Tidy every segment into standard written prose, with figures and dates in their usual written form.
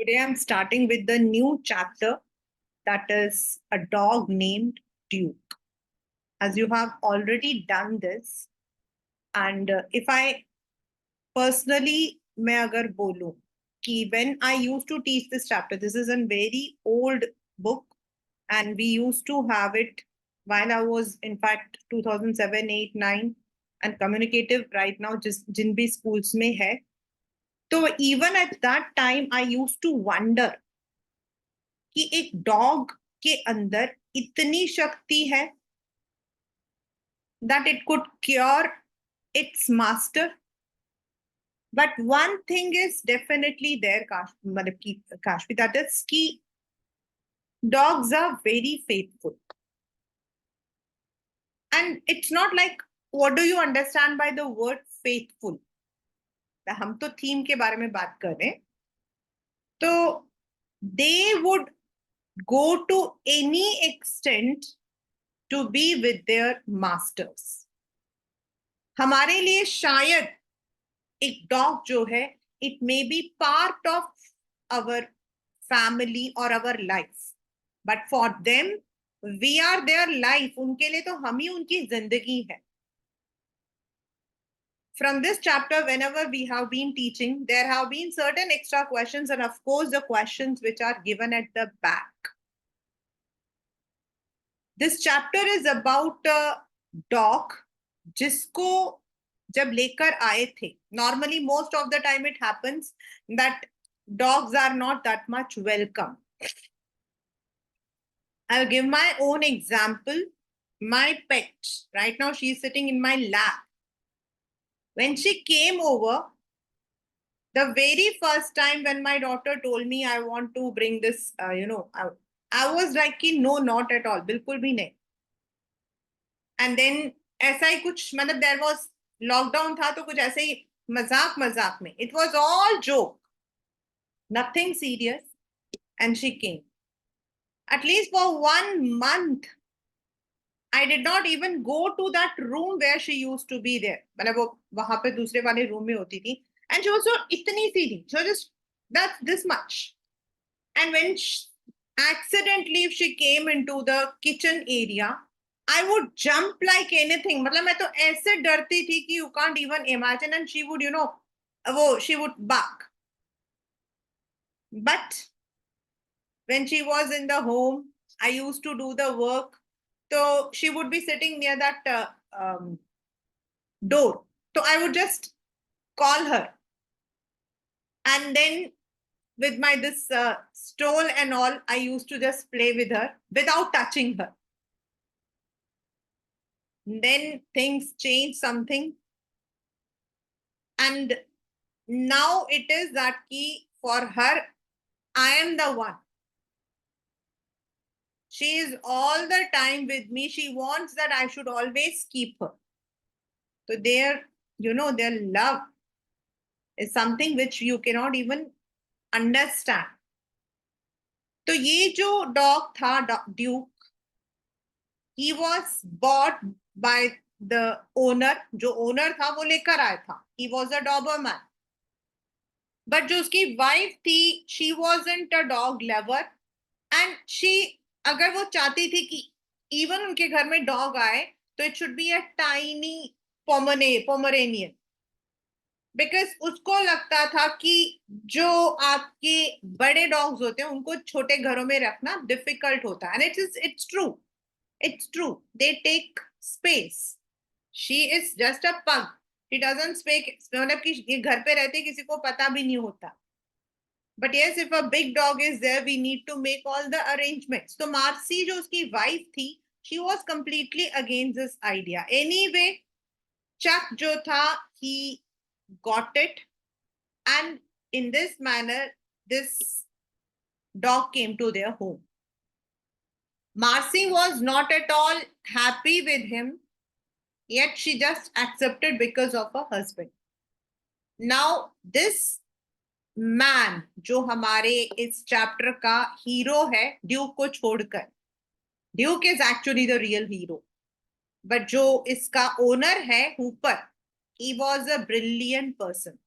Today I'm starting with the new chapter that is a dog named Duke. As you have already done this, and if I personally मैं अगर बोलूं कि when I used to teach this chapter, this is a very old book and we used to have it while I was in fact 2007, 8, 9 and communicative right now जिन भी schools में है. तो even at that time I used to wonder कि एक dog के अंदर इतनी शक्ति है that it could cure its master. But one thing is definitely there, Kashvi, that is कि dogs are very faithful. And it's not like, what do you understand by the word faithful? हम तो theme के बारे में बात कर रहे हैं. तो they would go to any extent to be with their masters. हमारे लिए शायद एक डॉग जो है it may be part of our family और our life but for them we are their life. उनके लिए तो हम ही उनकी जिंदगी है. From this chapter, whenever we have been teaching, there have been certain extra questions and of course the questions which are given at the back. This chapter is about a dog जिसको जब लेकर आए थे. Normally most of the time it happens that dogs are not that much welcome. I'll give my own example. My pet, right now she's sitting in my lap. When she came over, the very first time when my daughter told me I want to bring this, I was like, no, not at all, बिल्कुल भी नहीं. And then ऐसा ही कुछ मतलब there was lockdown था तो कुछ ऐसे ही मजाक मजाक में, it was all joke, nothing serious, and she came. At least for 1 month I did not even go to that room where she used to be there. मतलब वो वहां पे दूसरे वाले रूम में होती थी. And she was so इतनी सी थी, so just that's this much. And when accidentally if she came into the kitchen area, I would jump like anything. मतलब मैं तो ऐसे डरती थी कि you can't even imagine. And she would, she would bark. But when she was in the home, I used to do the work. So she would be sitting near that door. So I would just call her. And then with my this stole and all, I used to just play with her without touching her. Then things changed something. And now it is that key for her, I am the one. She is all the time with me. She wants that I should always keep her. So their love is something which you cannot even understand. तो ये जो dog था Duke, he was bought by the owner. जो owner था वो लेकर आया था. He was a Doberman. But जो उसकी वाइफ थी, she wasn't a dog lover. And she, अगर वो चाहती थी कि even उनके घर में डॉग आए तो it should be a tiny Pomeranian. Because उसको लगता था कि जो आपके बड़े डॉग्स होते हैं उनको छोटे घरों में रखना डिफिकल्ट होता है. And it's true they take space. She is just a pug. She doesn't spec, मतलब कि ये घर पे रहते किसी को पता भी नहीं होता. But yes, if a big dog is there we need to make all the arrangements. तो मार्सी जो उसकी वाइफ थी, she was completely against this idea. Anyway, Chuck जो था, ही got it, and in this manner this dog came to their home. Marcy was not at all happy with him, yet she just accepted because of her husband. Now this man जो हमारे इस chapter का hero है, Duke को छोड़कर, Duke is actually the real hero, but जो इसका owner है Hooper, he was a brilliant person.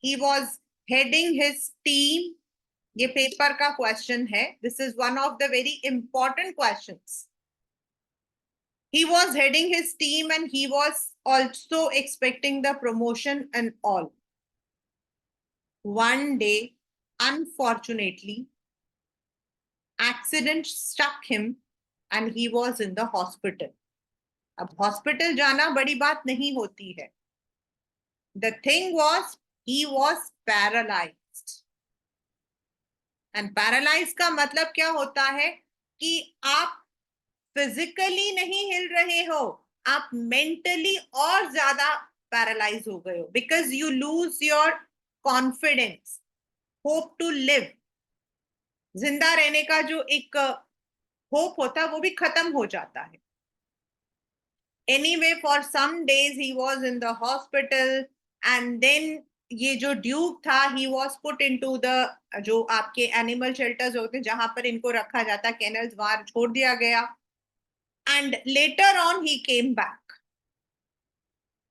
He was heading his team. ये पेपर का क्वेश्चन है. This is one of the very important questions. He was heading his team and he was also expecting the promotion and all. One day, unfortunately, accident struck him and he was in the hospital. अब hospital जाना बड़ी बात नहीं होती है. The thing was, he was paralyzed. And paralyzed का मतलब क्या होता है कि आप फिजिकली नहीं हिल रहे हो, आप मेंटली और ज्यादा पैरालाइज हो गए हो, because you lose your confidence, hope to live. जिंदा रहने का जो एक होप होता है वो भी खत्म हो जाता है. Anyway, for some days he was in the hospital and then ये जो ड्यूक था, he was put into the, जो आपके एनिमल शेल्टर्स होते हैं जहां पर इनको रखा जाता है, केनल्स, वहां छोड़ दिया गया. And later on, he came back.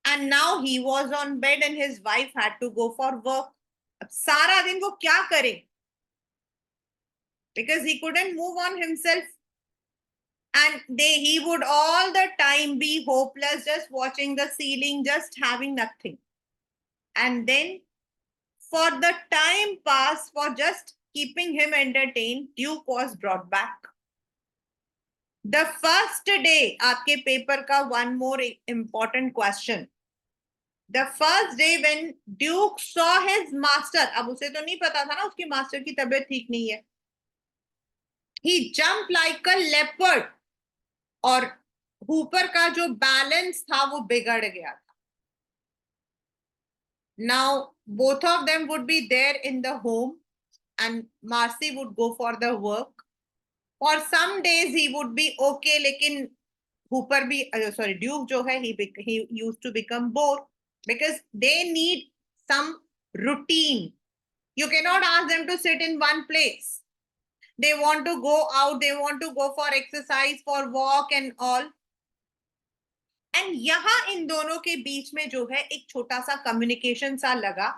And now he was on bed and his wife had to go for work. अब सारा दिन वो क्या करे? Because he couldn't move on himself. And he would all the time be hopeless, just watching the ceiling, just having nothing. And then for the time pass, for just keeping him entertained, Duke was brought back. The first day, आपके paper का one more important question. The first day when Duke saw his master, अब उसे तो नहीं पता था ना उसकी मास्टर की तबीयत ठीक नहीं है. He jumped like a leopard. और हूपर का जो बैलेंस था वो बिगड़ गया था. Now both of them would be there in the home and Marcy would go for the work. For some days he would be okay, लेकिन Hooper भी, sorry, Duke जो है, he used to become bored because they need some routine. You cannot ask them to sit in one place. They want to go out, they want to go for exercise, for walk and all. And यहाँ इन दोनों के बीच में जो है एक छोटा सा communication सा लगा.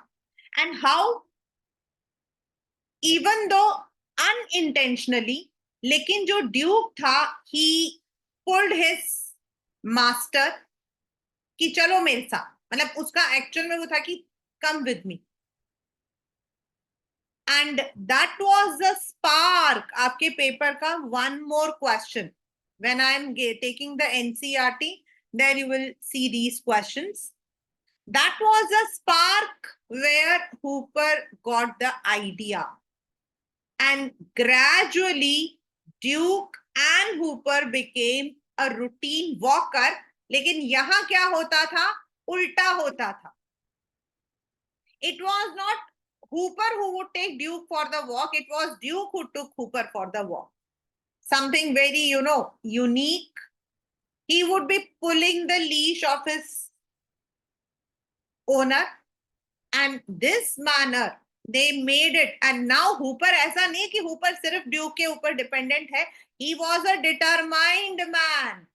And how, even though unintentionally, लेकिन जो ड्यूक था, he pulled his master कि चलो मेरे साथ, मतलब उसका एक्चुअल में वो था कि come with me. And that was the spark आपके पेपर का one more question. When I am taking the NCERT, there you will see these questions. That was the spark where Hooper got the idea. And gradually, Duke and Hooper became a routine walker. लेकिन यहाँ क्या होता था? उल्टा होता था. It was not Hooper who would take Duke for the walk. It was Duke who took Hooper for the walk. Something very, unique. He would be pulling the leash of his owner. And this manner, they made it. And now Hooper, ऐसा नहीं कि Hooper सिर्फ Duke के ऊपर dependent है. He was a determined man.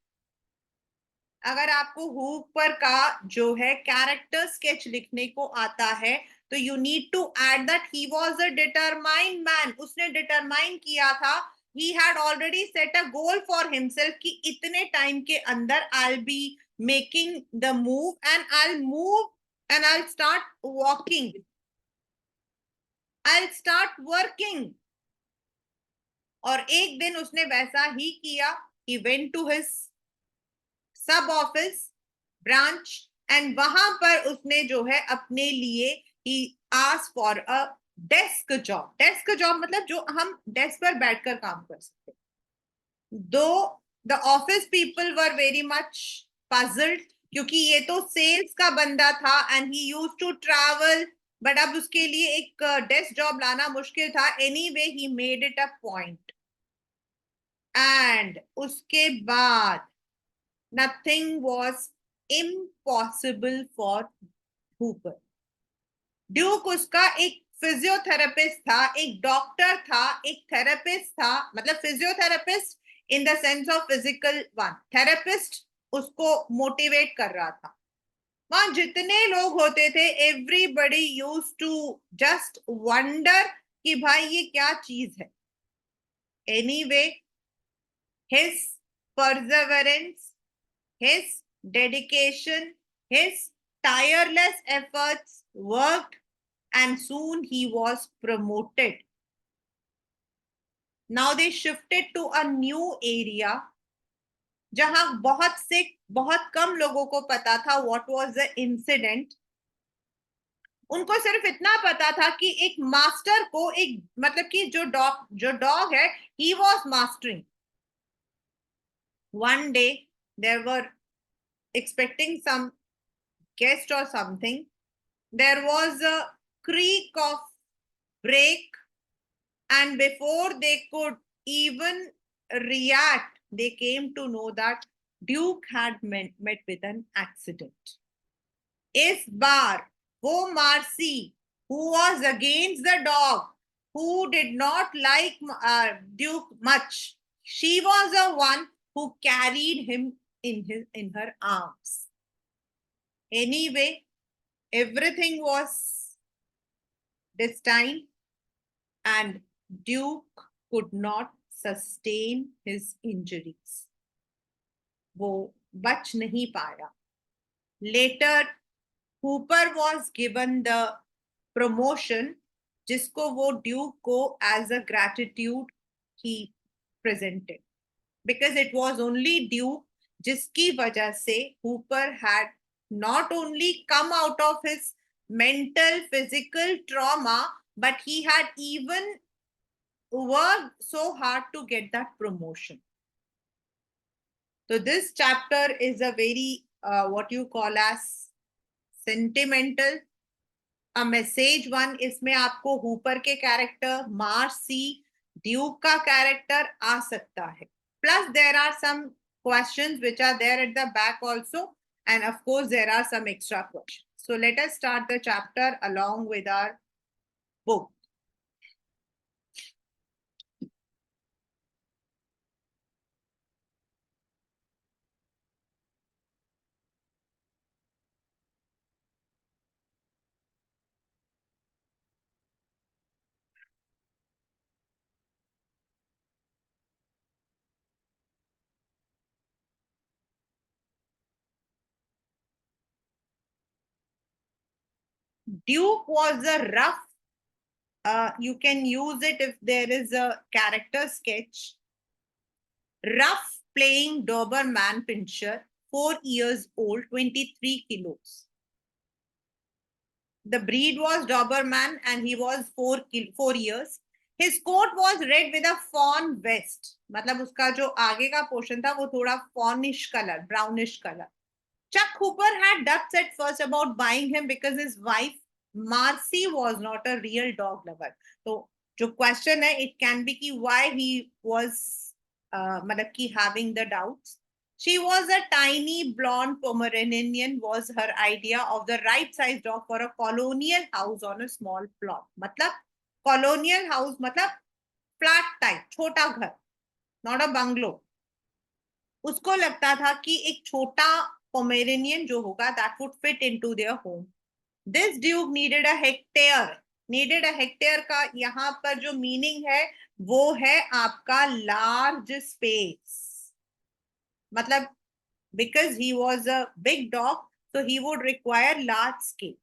अगर आपको Hooper का जो है character sketch लिखने को आता है, तो you need to add that he was a determined man. उसने determine किया था. He had already set a goal for himself कि इतने time के अंदर I'll be making the move and I'll move and I'll start walking. I'll start working. और एक दिन उसने वैसा ही किया. He went to his sub office branch and वहां पर उसने जो है अपने लिए ही ask for a desk job. Desk job मतलब जो हम डेस्क पर बैठकर काम कर सकते. Though the office people were very much puzzled क्योंकि ये तो सेल्स का बंदा था and he used to travel, but अब उसके लिए एक डेस्क जॉब लाना मुश्किल था. Anyway he made it a point and उसके बाद nothing was impossible for Hooper. Duke उसका एक फिजियोथेरेपिस्ट था, एक डॉक्टर था, एक थेरेपिस्ट था. मतलब physiotherapist in the sense of physical one, therapist उसको मोटिवेट कर रहा था. वहां जितने लोग होते थे, everybody use to just wonder कि भाई ये क्या चीज है. Anyway, his perseverance, his dedication, his tireless efforts worked, and soon he was promoted. Now they shifted to a new area जहां बहुत कम लोगों को पता था what was the incident. उनको सिर्फ इतना पता था कि एक मास्टर को, एक मतलब कि जो डॉग है, he was mastering. One day they were expecting some guest or something. There was a creak of brake, and before they could even react, they came to know that Duke had met with an accident. इस बार वो Marcy, who was against the dog, who did not like Duke much, she was the one who carried him in her arms. Anyway, everything was destined, and Duke could not sustain his injuries. वो बच नहीं पाया. Later, Hooper was given the promotion, जिसको वो Duke को as a gratitude he presented, because it was only Duke जिसकी वजह से Hooper had not only come out of his mental physical trauma, but he had even worked so hard to get that promotion. So this chapter is a very what you call as sentimental, a message one. इसमें आपको Hooper के character, Marcy, Duke का character आ सकता है. Plus there are some questions which are there at the back also, and of course there are some extra questions. So let us start the chapter along with our book. Duke was a rough, you can use it if there is a character sketch. Rough playing Doberman Pinscher, 4 years old, 23 kilos. The breed was Doberman and he was 4 years. His coat was red with a fawn vest. मतलब उसका जो आगे का portion था वो थोड़ा fawnish color, brownish color. Chuck Hooper had doubts at first about buying him because his wife Marcy was not a real dog lover. तो जो question है, it can be कि why he was मतलब कि having the doubts. She was a tiny blonde Pomeranian, was her idea of the right size dog for a colonial house on a small plot. मतलब colonial house मतलब flat type, छोटा घर, not a bungalow. उसको लगता था कि एक छोटा पोमेरेनियन जो होगा that would fit into their home. This Duke needed a hectare. Needed a hectare का यहाँ पर जो मीनिंग है वो है आपका लार्ज स्पेस. मतलब because he was a big dog, so he would require large scale.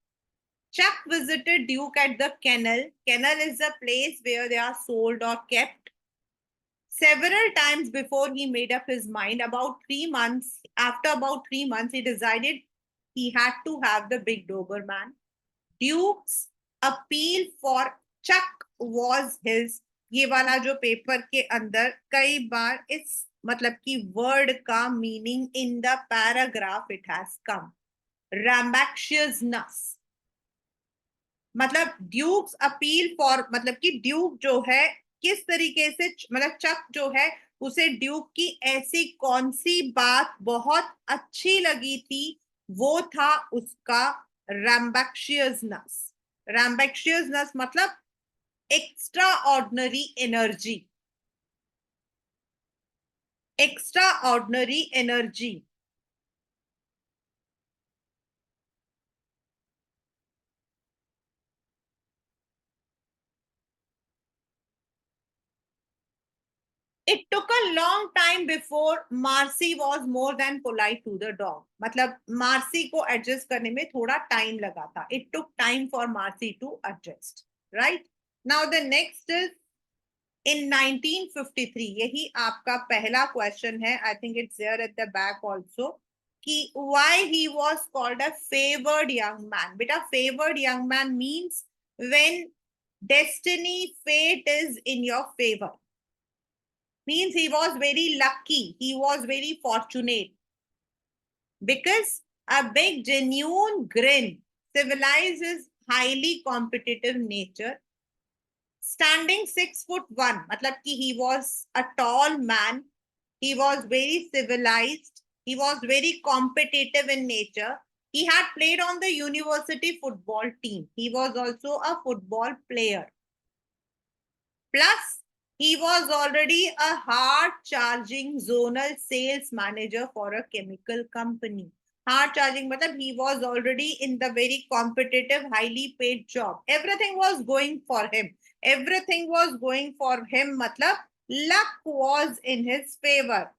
Chuck visited Duke at the kennel. Kennel is a place where they are sold or kept. Several times before he made up his mind. After about 3 months, he decided he had to have the big Doberman. Duke's appeal for Chuck was his. ये वाला जो paper के अंदर कई बार इस मतलब कि word का meaning in the paragraph it has come. Rambunctiousness मतलब ड्यूक्स अपील फॉर, मतलब कि ड्यूक जो है किस तरीके से, मतलब चक जो है उसे ड्यूक की ऐसी कौन सी बात बहुत अच्छी लगी थी, वो था उसका रैम्बैक्शियसनेस. रैम्बैक्शियसनेस मतलब extra ordinary energy. Extra ordinary energy. It took a long time before Marcy was more than polite to the dog. मतलब Marcy को adjust करने में थोड़ा time लगा था. It took time for Marcy to adjust. Right? Now the next is in 1953. यही आपका पहला question है. I think it's there at the back also. कि why he was called a favored young man. बेटा favored young man means when destiny, fate is in your favor. Means he was very lucky. He was very fortunate. Because a big genuine grin civilizes highly competitive nature. Standing 6'1", मतलब कि he was a tall man. He was very civilized. He was very competitive in nature. He had played on the university football team. He was also a football player. Plus, he was already a hard-charging zonal sales manager for a chemical company. Hard-charging, matlab he was already in the very competitive, highly paid job. Everything was going for him. Everything was going for him. Matlab luck was in his favor.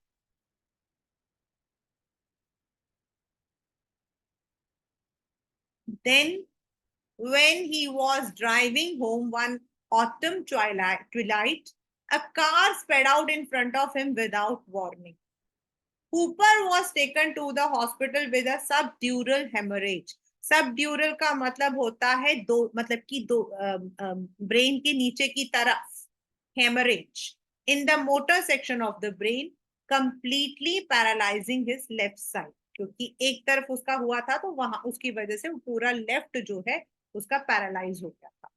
Then, when he was driving home one autumn twilight, a car sped out in front of him without warning. Cooper was taken to the hospital with a subdural hemorrhage. Subdural का मतलब होता है दो, मतलब कि दो brain के नीचे की तरफ haemorrhage in the motor section of the brain, completely paralysing his left side. क्योंकि एक तरफ उसका हुआ था तो वहां उसकी वजह से पूरा लेफ्ट जो है उसका पैरालाइज हो गया था.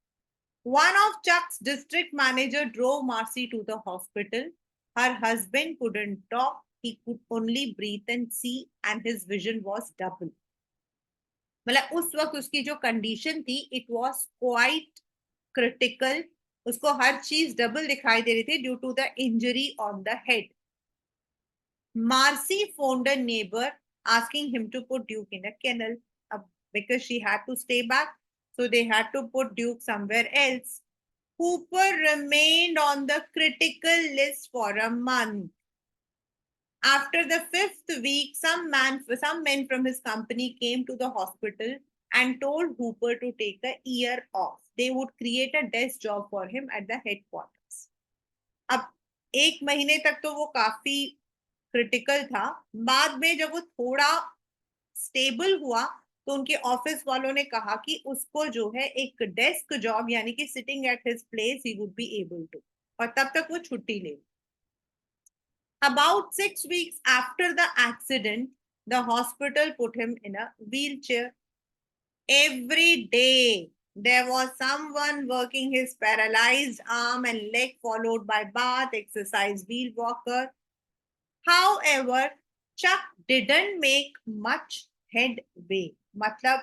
One of Chuck's district manager drove Marcy to the hospital. Her husband couldn't talk. He could only breathe and see, and his vision was double. मतलब उस वक्त उसकी जो कंडीशन थी, it was quite critical. उसको हर चीज डबल दिखाई दे रही थी due to the injury on the head. Marcy phoned a neighbor asking him to put Duke in a kennel because she had to stay back. So they had to put Duke somewhere else. Cooper remained on the critical list for a month. After the 5th week, some men from his company came to the hospital and told Hooper to take a year off. They would create a desk job for him at the headquarters. अब एक महीने तक तो वो काफी critical था. बाद में जब वो थोड़ा स्टेबल हुआ तो उनके ऑफिस वालों ने कहा कि उसको जो है एक डेस्क जॉब यानी कि sitting at his place he would be able to, और तब तक वो छुट्टी ले. About 6 weeks after the accident, the hospital put him in a wheelchair. Every day there was someone working his paralyzed arm and leg, followed by bath, exercise, wheel walker. However, Chuck didn't make much headway. मतलब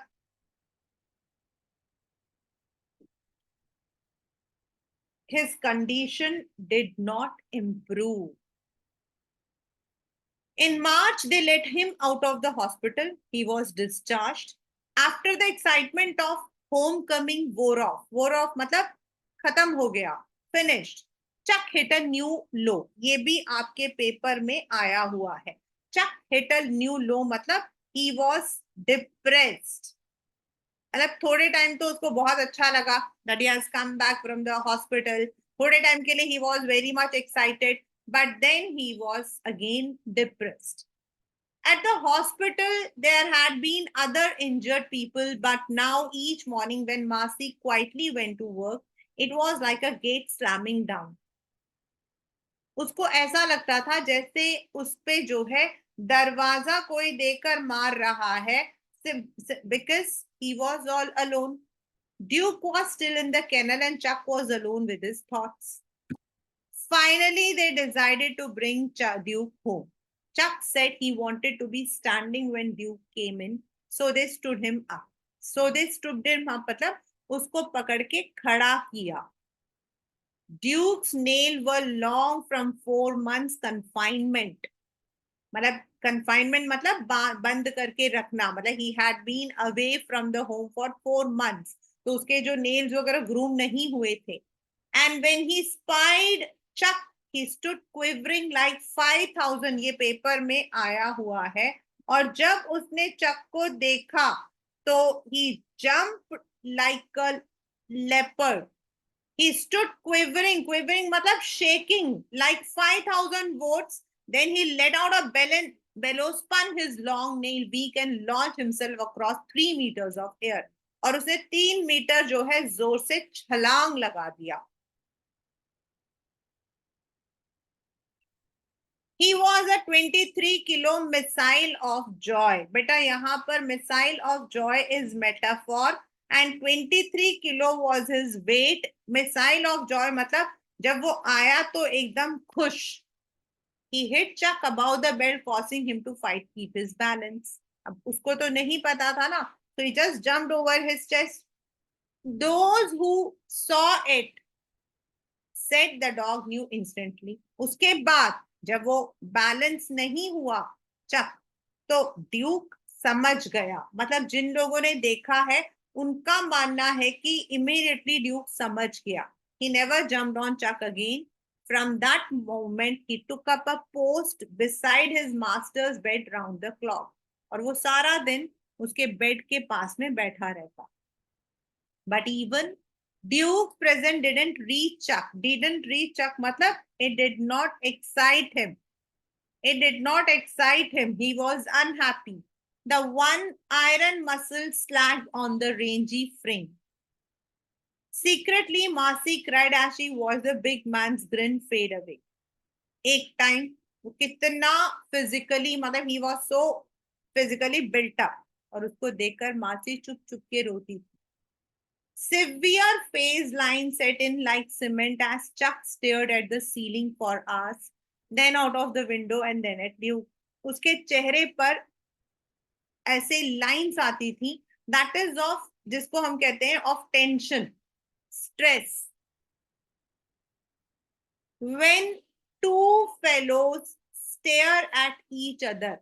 his condition did not improve. In March, they let him out of the hospital. He was discharged. After the excitement of homecoming wore off. Wore off मतलब खत्म हो गया. Finished. Chuck hit a new low. ये भी आपके paper में आया हुआ है. Chuck hit a new low मतलब he was depressed. मतलब थोड़े टाइम तो उसको बहुत अच्छा लगा that he has come back from the hospital. थोड़े टाइम के लिए he was very much excited, but then he was again depressed. At the hospital, there had been other injured people, but now each morning when Marcy quietly went to work, it was like a gate slamming down. उसको ऐसा लगता था जैसे उस पे जो है दरवाजा कोई देकर मार रहा है, because he was all alone. Duke was still in the kennel and Chuck was alone with his thoughts. Finally, they decided to bring Duke home. Chuck said he wanted to be standing when Duke came in, so they stood him up. So they stood him up, मतलब उसको पकड़ के खड़ा किया. Duke's nails were long from 4 months confinement. मतलब confinement मतलब बंद करके रखना, मतलब he had been away from the home for 4 months. तो उसके जो nails वगैरह groom नहीं हुए थे. And when he spied Chuck he stood quivering like 5,000, ये पेपर में आया हुआ है। और जब उसने चक को देखा तो he jumped like a leopard. He stood quivering, quivering मतलब shaking like 5,000 volts. Then he let out a bellow, spun his long nail beak and launched himself across 3 meters of air. और उसने 3 मीटर जो है जोर से छलांग लगा दिया। He was a 23 kilo missile of joy. बेटा यहाँ पर missile of joy is metaphor and 23 kilo was his weight. Missile of joy मतलब जब वो आया तो एकदम खुश। He hit Chuck above the bed, forcing him to fight, keep his balance. अब उसको तो नहीं पता था ना, so he just jumped over his chest. Those who saw it said the dog knew instantly. उसके बाद जब वो बैलेंस नहीं हुआ चक, तो ड्यूक समझ गया। मतलब जिन लोगों ने देखा है उनका मानना है कि इमीडिएटली ड्यूक समझ गया। He never jumped on Chuck again. From that moment, he took up a post beside his master's bed round the clock. और वो सारा दिन उसके बेड के पास में बैठा रहता। But even Duke present didn't reach Chuck. Didn't reach Chuck matlab it did not excite him. It did not excite him. He was unhappy. The one iron muscle slacked on the rangy frame. Secretly, Marcy cried as she watched the big man's grin fade away. एक time वो कितना physically मतलब he was so physically built up, और उसको देखकर मासी चुप चुप के रोती थी। Severe phase lines set in like cement as Chuck stared at the ceiling for hours, then out of the window and then at Duke. उसके चेहरे पर ऐसे लाइंस आती थी, दैट इज ऑफ, जिसको हम कहते हैं of tension, stress. When two fellows stare at each other,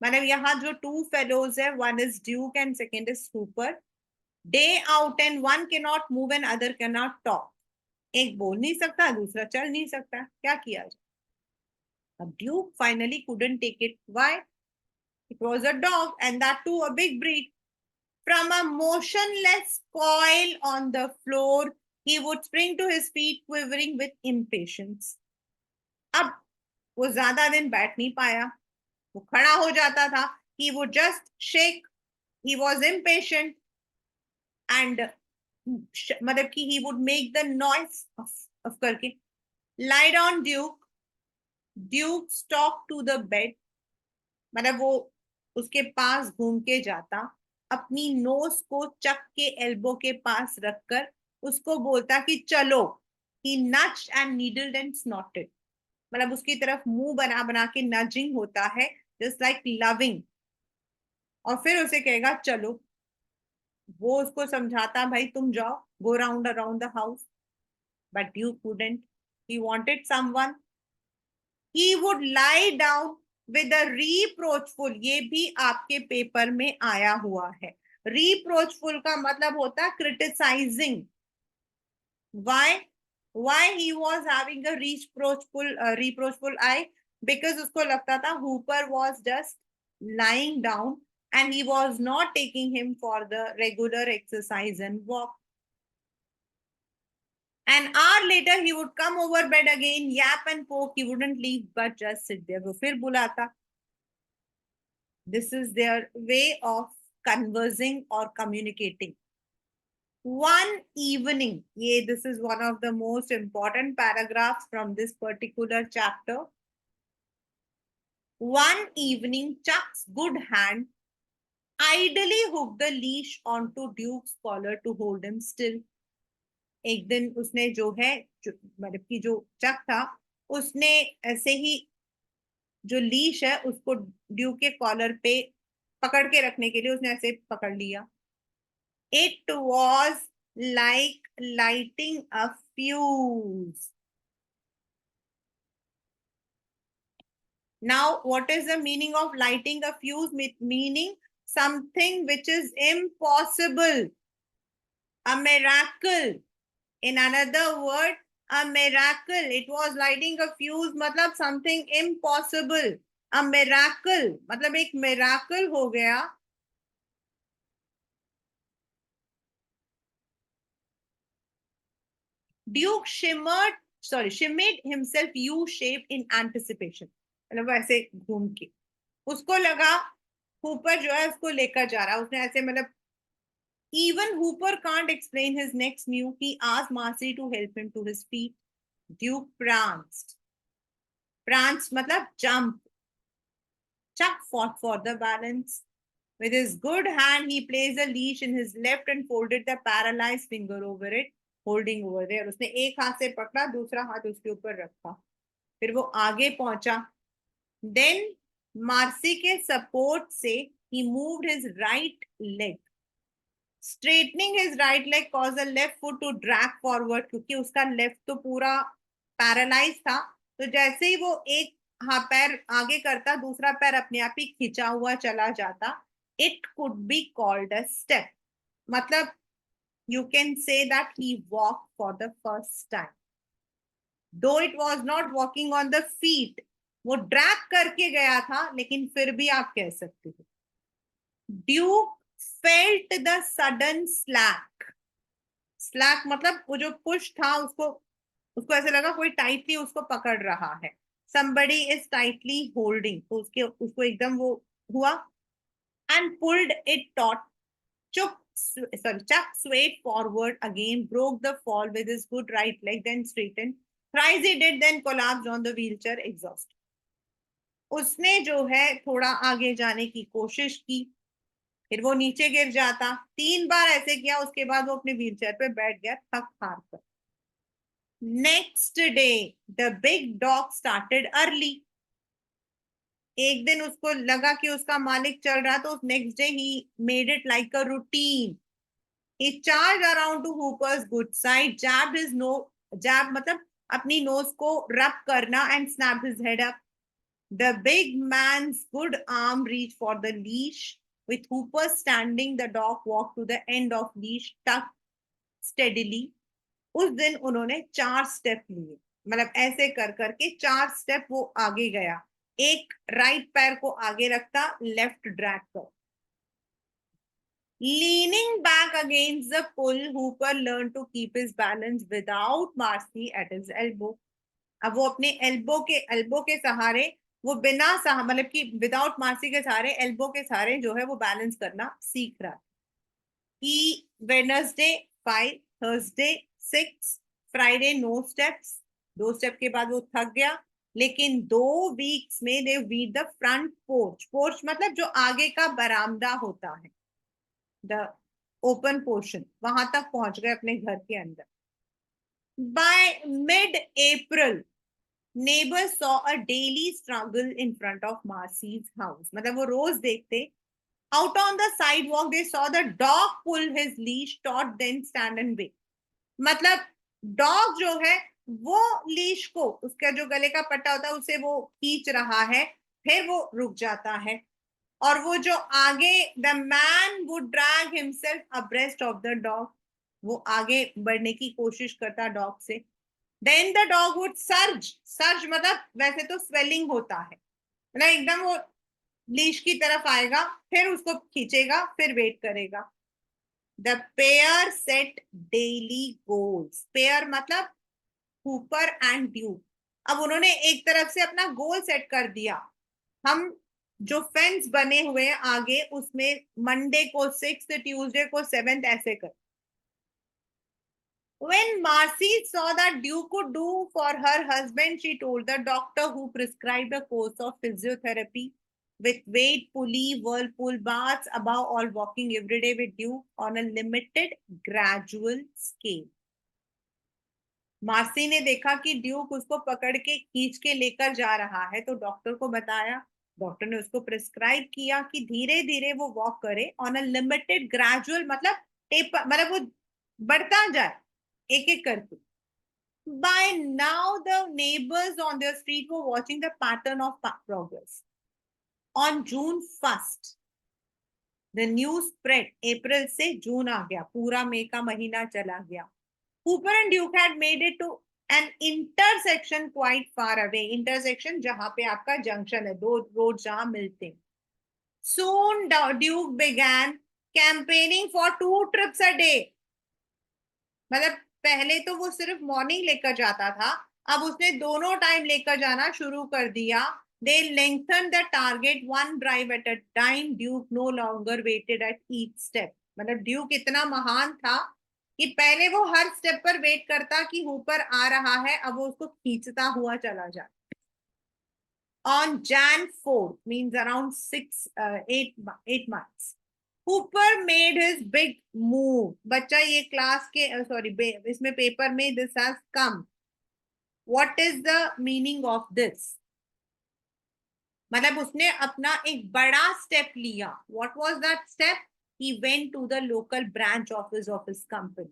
मतलब यहाँ जो two fellows है, one is Duke and second is Hooper, day out and one cannot move and other cannot talk. एक बोल नहीं सकता, दूसरा चल नहीं सकता, क्या किया जाए? अब Duke finally couldn't take it. Why? It was a dog, and that too a big breed. From a motionless coil on the floor, he would spring to his feet, quivering with impatience. अब वो ज्यादा दिन बैठ नहीं पाया, वो खड़ा हो जाता था। He would just shake. He was impatient and मतलब कि he would make the noise of करके lie down Duke. Duke stalked to the bed. मतलब वो उसके पास घूम के जाता, अपनी नोज को चक के एल्बो के पास रखकर उसको बोलता कि चलो। He nudged and needled and snorted. मतलब उसकी तरफ मुंह बना बना के नजिंग होता है, जस्ट लाइक लविंग, और फिर उसे कहेगा चलो। वो उसको समझाता, भाई तुम जाओ, go round around the house, but you couldn't. He wanted someone. He would lie down with a reproachful, ये भी आपके पेपर में आया हुआ है। reproachful का मतलब होता है criticizing. Why he was having a reproachful eye? Because उसको लगता था Hooper was just lying down and he was not taking him for the regular exercise and walk. An hour later, he would come over bed again, yap and poke. He wouldn't leave, but just sit there. वो फिर बुलाता. This is their way of conversing or communicating. One evening, this is one of the most important paragraphs from this particular chapter. One evening, Chuck's good hand idly hooked the leash onto Duke's collar to hold him still. एक दिन उसने जो है, मतलब कि जो चक था, उसने ऐसे ही जो लीश है उसको ड्यूक के कॉलर पे पकड़ के रखने के लिए उसने ऐसे पकड़ लिया। It was like lighting a fuse. Now, what is the meaning of lighting a fuse? Meaning something which is impossible, a miracle. In another word, A miracle. It was lighting a fuse. मतलब something impossible. A miracle. मतलब एक miracle हो गया. Duke shimmied himself U-shaped in anticipation. मतलब वो ऐसे घूम के उसको लगा हूपर जो है उसको लेकर जा रहा है. उसने ऐसे मतलब even Hooper can't explain his next move. He asked Marcy to help him to his feet. Duke pranced. Prance मतलब jump. Chuck fought for the balance. With his good hand, he placed a leash in his left and folded the paralyzed finger over it, holding over there. उसने एक हाथ से पकड़ा, दूसरा हाथ उसके ऊपर रखा. फिर वो आगे पहुंचा. Then मार्सी के सपोर्ट से he moved his right leg. Straightening his right leg caused the left foot to drag forward क्योंकि उसका लेफ्ट तो पूरा पैरालाइज था. तो जैसे ही वो एक पैर आगे करता, दूसरा पैर अपने आप ही खिंचा हुआ चला जाता. It could be called a step. मतलब you can say that he walked for the first time. Though it was not walking on the feet, वो ड्रैग करके गया था, लेकिन फिर भी आप कह सकते हो. Duke felt the sudden slack. Slack मतलब वो जो पुश था उसको उसको ऐसे लगा कोई टाइटली उसको पकड़ रहा है. somebody is tightly holding. तो उसको एकदम वो हुआ. and pulled it taut. Chuck swayed forward again, broke the fall with his good right leg, then straightened. Thrice he did, then collapsed on the wheelchair, exhausted. उसने जो है थोड़ा आगे जाने की कोशिश की, फिर वो नीचे गिर जाता. 3 बार ऐसे किया, उसके बाद वो अपने व्हीलचेयर पे बैठ गया थक हार कर. Next day the big dog started early. एक दिन उसको लगा कि उसका मालिक चल रहा, तो next day he made it like a routine. He charged around to Hooper's good side, jabbed his nose, jab मतलब अपनी nose को rub करना and snapped his head up. The big man's good arm reached for the leash. With Hooper standing, the dog walked to the end of leash, tucked steadily. उस दिन उन्होंने 4 step लिए. मतलब ऐसे कर करके 4 स्टेप वो आगे गया. एक राइट पैर को आगे रखता, लेफ्ट ड्रैग कर. Leaning back against the pull, Hooper learned to keep his balance without Marcy at his elbow. अब वो अपने एल्बो के सहारे, वो बिना मतलब कि विदाउट मार्सी के सहारे, एल्बो के सहारे जो है वो बैलेंस करना सीख रहा. He Wednesday 5, Thursday 6, Friday no steps. 2 step के बाद वो थक गया. लेकिन 2 वीक्स में they weed the front porch. Porch मतलब जो आगे का बरामदा होता है, द ओपन पोर्शन, वहां तक पहुंच गए अपने घर के अंदर. By mid April neighbors saw a daily struggle in front of Marcy's house. मतलब वो रोज देखते. Out on the sidewalk they saw the dog pull his leash, taut, then stand and wait. मतलब डॉग जो है वो लीश को, उसका जो गले का पट्टा होता है उसे वो खींच रहा है, फिर वो रुक जाता है. और वो जो आगे, the man would drag himself abreast of the dog. वो आगे बढ़ने की कोशिश करता डॉग से. Then the dog would surge मतलब वैसे तो स्वेलिंग होता है, मतलब एकदम वो लीश की तरफ आएगा, फिर उसको खींचेगा, फिर वेट करेगा. The pair set daily goals. Pair मतलब हूपर एंड ड्यूक. अब उन्होंने एक तरफ से अपना गोल सेट कर दिया. हम जो फेंस बने हुए हैं आगे, उसमें मंडे को 6, ट्यूसडे को 7 ऐसे कर. When Marcy saw that Duke could do for her husband, she told the doctor, who prescribed a course of physiotherapy with weight, pulley, whirlpool baths, above all walking every day with Duke on a limited gradual scale. Marcy ने देखा कि Duke उसको पकड़ के खींच के लेकर जा रहा है, तो डॉक्टर को बताया. डॉक्टर ने उसको प्रिस्क्राइब किया कि धीरे धीरे वो वॉक करे ऑन अ लिमिटेड ग्रेजुअल, मतलब टेपर, मतलब वो बढ़ता जाए एक एक करके. By now the neighbors on their street were watching the pattern of progress. On June 1st the news spread. अप्रैल से जून आ गया, पूरा मई का महीना चला गया. Cooper and Duke had made it to an intersection quite far away. Intersection जहां पे आपका जंक्शन है, दो रोड जहां मिलते हैं. Soon Duke began campaigning for 2 trips a day. मतलब पहले तो वो सिर्फ मॉर्निंग लेकर जाता था, अब उसने दोनों टाइम लेकर जाना शुरू कर दिया. They lengthened the target, one drive at a time. Duke no longer waited at each step. मतलब ड्यूक इतना महान था कि पहले वो हर स्टेप पर वेट करता कि ऊपर आ रहा है, अब वो उसको खींचता हुआ चला जाता. On Jan 4th, means around 8 months, Hooper made his big move. बच्चा ये क्लास के सॉरी इसमें पेपर में this has come. What is the meaning of this? मतलब उसने अपना एक बड़ा स्टेप लिया. What was that step? He went to the local branch office of his company.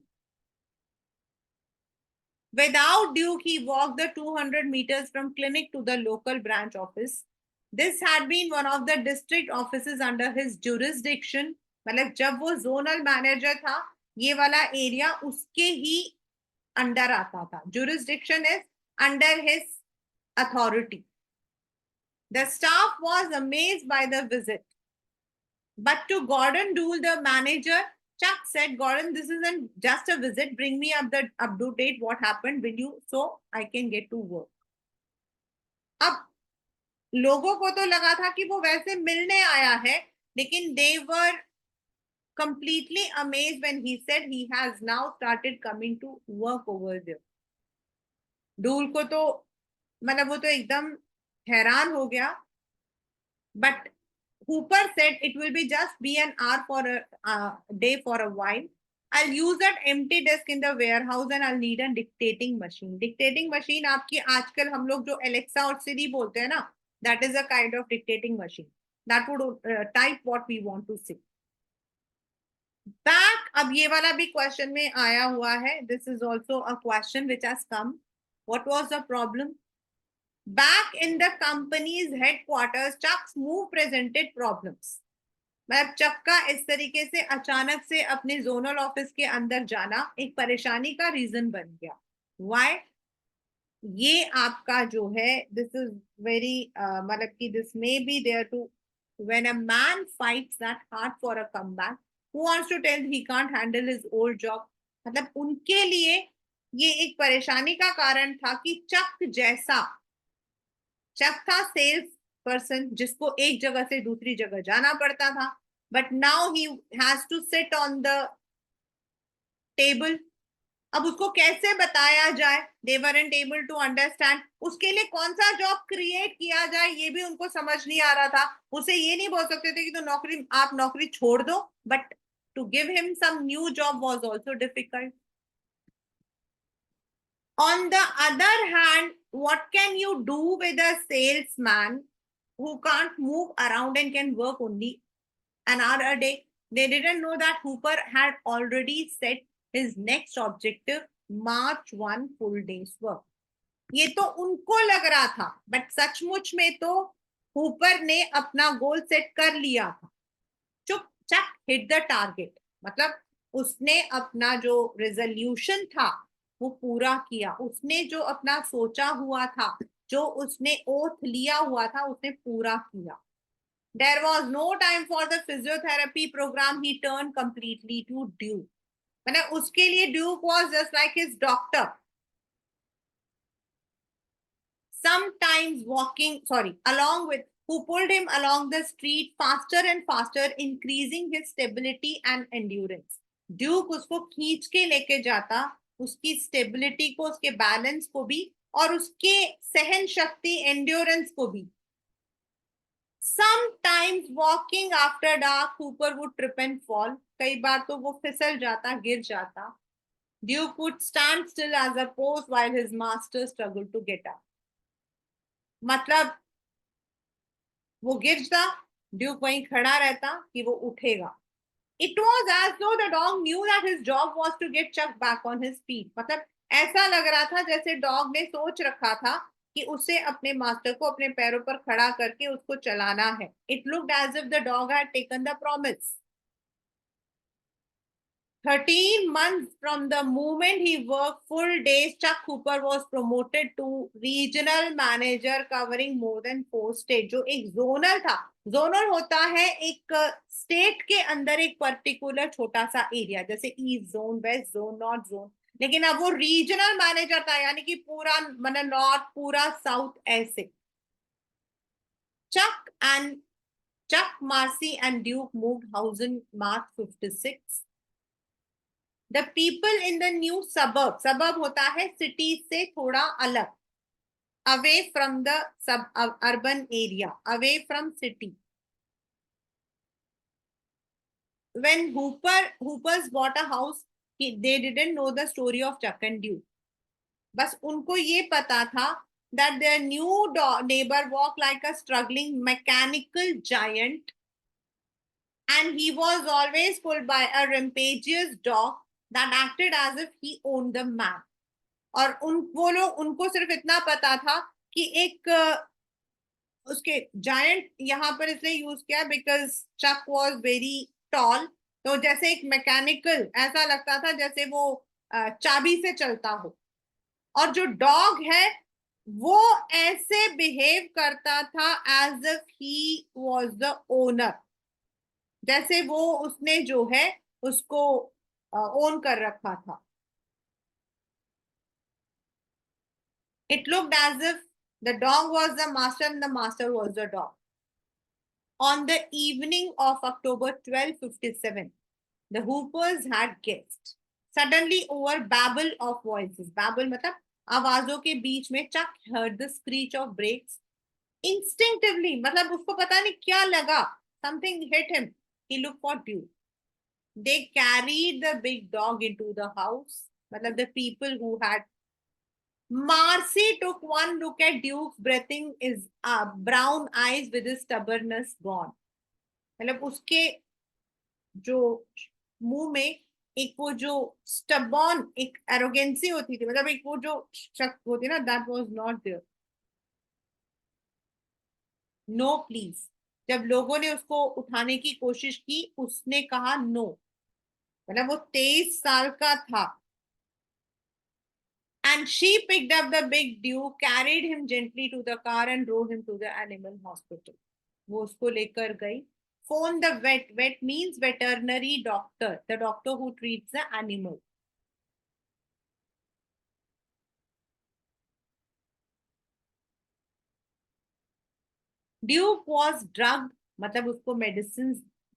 Without Duke, he walked the 200 meters from clinic to the local branch office. This had been one of the district offices under his jurisdiction. मतलब जब वो zonal manager था, ये वाला area उसके ही under आता था. Jurisdiction is under his authority. The staff was amazed by the visit. But to Gordon Dool, the manager, Chuck said, Gordon, this isn't just a visit. Bring me up the up-to-date what happened, will you, so I can get to work. अब लोगों को तो लगा था कि वो वैसे मिलने आया है, लेकिन they were completely amazed when he said he has now started coming to work over there. डूल को तो मतलब वो तो एकदम हैरान हो गया. But Hooper said it will be just be an hour for a day for a while. I'll use that empty desk in the warehouse and I'll need a dictating machine. Dictating machine आपकी आजकल हम लोग जो Alexa और Siri बोलते हैं ना, that is a kind of dictating machine that would type what we want to say. Back, अब ये वाला भी क्वेश्चन में आया हुआ है. This is also a question which has come. What was the problem? Back in the company's headquarters, Chuck's move presented problems. मतलब चक का इस तरीके से अचानक से अपने जोनल ऑफिस के अंदर जाना एक परेशानी का रीजन बन गया. Why? ये आपका जो है, दिस इज वेरी मतलब कि this may be there to when a man fights that hard for a comeback, who wants to tell he can't handle his old job? मतलब उनके लिए ये एक परेशानी का कारण था कि चक जैसा, चक था सेल्स पर्सन जिसको एक जगह से दूसरी जगह जाना पड़ता था, but now he has to sit on the table. अब उसको कैसे बताया जाए, दे weren't able to understand. उसके लिए कौन सा जॉब क्रिएट किया जाए ये भी उनको समझ नहीं आ रहा था. उसे ये नहीं बोल सकते थे कि तो नौकरी आप नौकरी छोड़ दो, but to give him some new job was also difficult. On the other hand, what can you do with a salesman who can't move around and can work only an hour a day? They didn't know that Hooper had already set his next objective, March 1 full day's work. ये तो उनको लग रहा था, but सचमुच में तो Hooper ने अपना गोल सेट कर लिया था. चुपचाप हिट द टारगेट. मतलब उसने अपना जो रेजोल्यूशन था वो पूरा किया. उसने जो अपना सोचा हुआ था, जो उसने ओथ लिया हुआ था, उसने पूरा किया. There was no time for the physiotherapy program. He turned completely to Duke. मतलब उसके लिए Duke was just like his doctor. Sometimes along with, who pulled him along the street faster and faster, increasing his stability and endurance. Duke उसको खींच के लेके जाता, उसकी stability को, उसके बैलेंस को भी, और उसके सहन शक्ति, एंड्योरेंस को भी. Sometimes walking after dark, Hooper would trip and fall. कई बार तो वो फिसल जाता, गिर जाता. Duke would stand still as a post while his master struggled to get up. मतलब वो गिरता, ड्यूक वहीं खड़ा रहता कि वो उठेगा. It was as though the dog knew that his job was to get Chuck back on his feet. मतलब ऐसा लग रहा था जैसे डॉग ने सोच रखा था कि उसे अपने मास्टर को अपने पैरों पर खड़ा करके उसको चलाना है. It looked as if the dog had taken the promise. 13 months from the moment he worked full days, Chuck Hooper was promoted to regional manager covering more than 4 states. जो एक जोनल था, जोनल होता है एक state के अंदर एक particular छोटा सा एरिया, जैसे east zone, west zone, north zone, लेकिन अब वो रीजनल मैनेजर था, यानी कि पूरा मतलब नॉर्थ, पूरा साउथ, ऐसे. Chuck and Chuck, Marcy and Duke moved house in March 56. The people in the new suburb होता है सिटी से थोड़ा अलग, away from the urban area, away from city. When Hoopers bought a house, they didn't know the story of Chuck and Duke. बस उनको ये पता था that their new neighbor walked like a struggling mechanical giant, and he was always pulled by a rampagious dog that acted as if he owned the man. और वो लोग, उनको सिर्फ इतना पता था कि एक उसके जायंट यहाँ पर इसलिए यूज किया because Chuck was very tall, तो जैसे एक मैकेनिकल ऐसा लगता था जैसे वो चाबी से चलता हो, और जो डॉग है वो ऐसे बिहेव करता था as if he was the owner, जैसे वो उसने जो है उसको ओन कर रखा था. It looked as if the dog was the master and the master was the dog. On the evening of October 12, 1957, the Hoopers had guests. Suddenly, over babble of voices, babble मतलब आवाजों के बीच में, Chuck heard the screech of brakes. Instinctively, मतलब उसको पता नहीं क्या लगा, something hit him. He looked for Duke. They carried the big dog into the house. मतलब the people who had. Marcy took one look at Duke's breathing his brown eyes with his stubbornness gone. मतलब उसके जो मुंह में एक वो जो stubborn एक एरोगेंसी होती थी, मतलब एक वो जो शक होती ना, that was not there. No please. जब लोगों ने उसको उठाने की कोशिश की, उसने कहा नो. मतलब वो 23 साल का था. And she picked up the big Duke, carried him gently to the car and drove him to the animal hospital. वो उसको लेकर गई. Phone the vet. Vet means veterinary doctor, the doctor who treats the animal. Duke was drugged, मतलब उसको medicine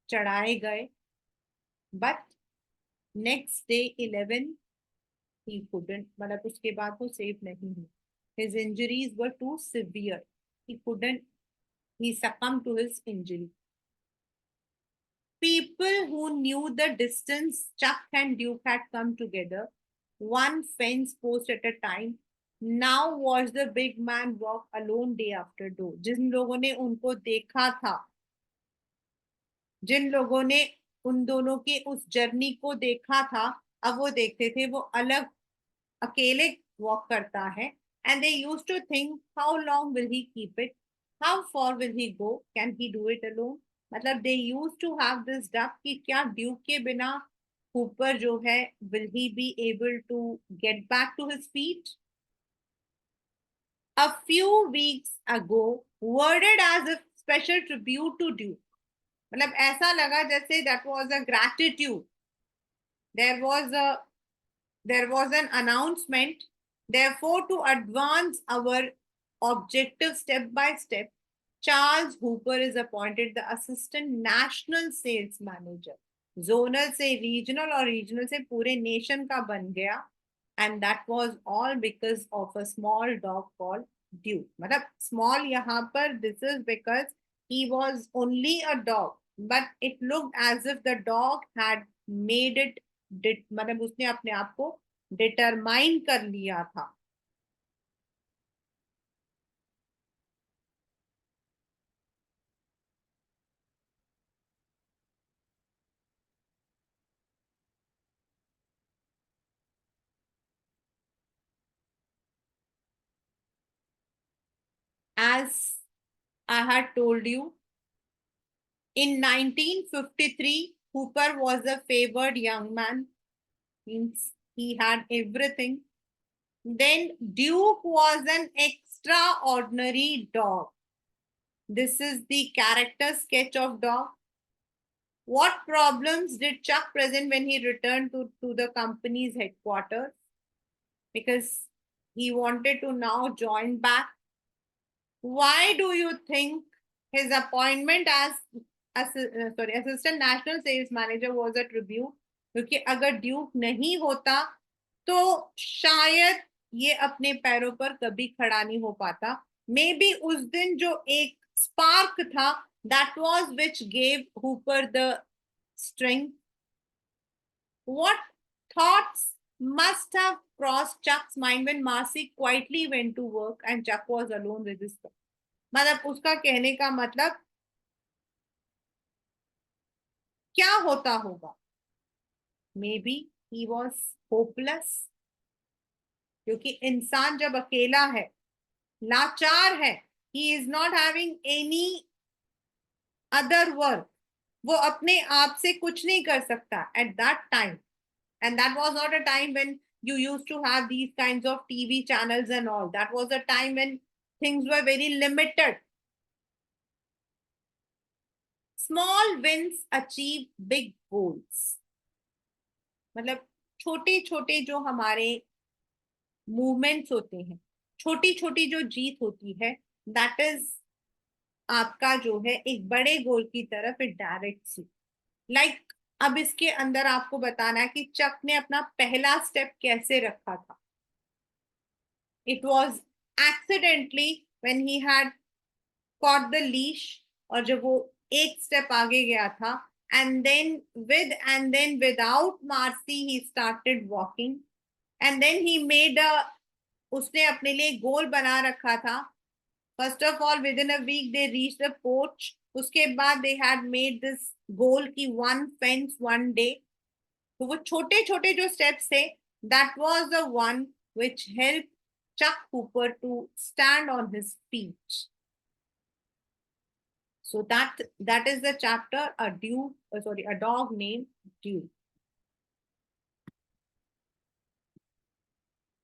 चढ़ाए गए. But next day 11 he couldn't, मतलब उसके बाद वो सेफ नहीं हुई. His injuries were too severe. He couldn't. He succumbed to his injury. People who knew the distance Chuck and Duke had come together, one fence post at a time, now watched the big man walk alone day after day. जिन लोगों ने उनको देखा था, जिन लोगों ने उन दोनों के उस जर्नी को देखा था, अब वो देखते थे वो अलग अकेले वॉक करता है. And they used to think, how long will he keep it? How far will he go? Can he do it alone? मतलब they used to have this doubt कि क्या ड्यूक के बिना हुपर जो है, will he be able to get back to his feet? A few weeks ago, worded as a special tribute to Duke. मतलब ऐसा लगा जैसे that was a gratitude. There was a there was an announcement. Therefore, to advance our objective step by step, Charles Hooper is appointed the assistant national sales manager. Zonal से regional और regional से पूरे nation का बन गया. And that was all because of a small dog called Duke. मतलब small यहाँ पर, this is because he was only a dog, but it looked as if the dog had made it, मतलब उसने अपने आप को डिटरमाइन कर लिया था. As I had told you, in 1953, Hooper was a favored young man means he had everything. Then Duke was an extraordinary dog. This is the character sketch of dog. What problems did Chuck present when he returned to the company's headquarters? Because he wanted to now join back. Why do you think his appointment as assistant national sales manager was a tribute? क्योंकि अगर Duke नहीं होता तो शायद ये अपने पैरों पर कभी खड़ा नहीं हो पाता. मे बी उस दिन जो एक स्पार्क था, that was which gave Hooper the strength. What thoughts must have crossed Chuck's mind when Marcy quietly went to work and Chuck was alone with his dog? मतलब उसका कहने का मतलब क्या होता होगा? May be he was hopeless, क्योंकि इंसान जब अकेला है, लाचार है, he is not having any other work, वो अपने आप से कुछ नहीं कर सकता at that time. And that was not a time when you used to have these kinds of TV channels and all. That was a time when things were very limited. Small wins achieve big goals. मतलब छोटे छोटे जो हमारे movements होते हैं, छोटी छोटी जो जीत होती है, दैट इज आपका जो है एक बड़े गोल की तरफ इट डायरेक्ट्स यू. लाइक अब इसके अंदर आपको बताना है कि चक ने अपना पहला स्टेप कैसे रखा था. It was accidentally when he had caught the leash, और जब वो एक स्टेप आगे गया था, and then without Marcy he started walking, and then he made a, उसने अपने लिए गोल बना रखा था. First of all within a week they reach the porch. उसके बाद they had made this goal की वन फेंस वन डे. तो वो छोटे छोटे जो स्टेप्स थे, that was the one which help Chuck Hooper to stand on his feet. So that is the chapter, a dog named Duke.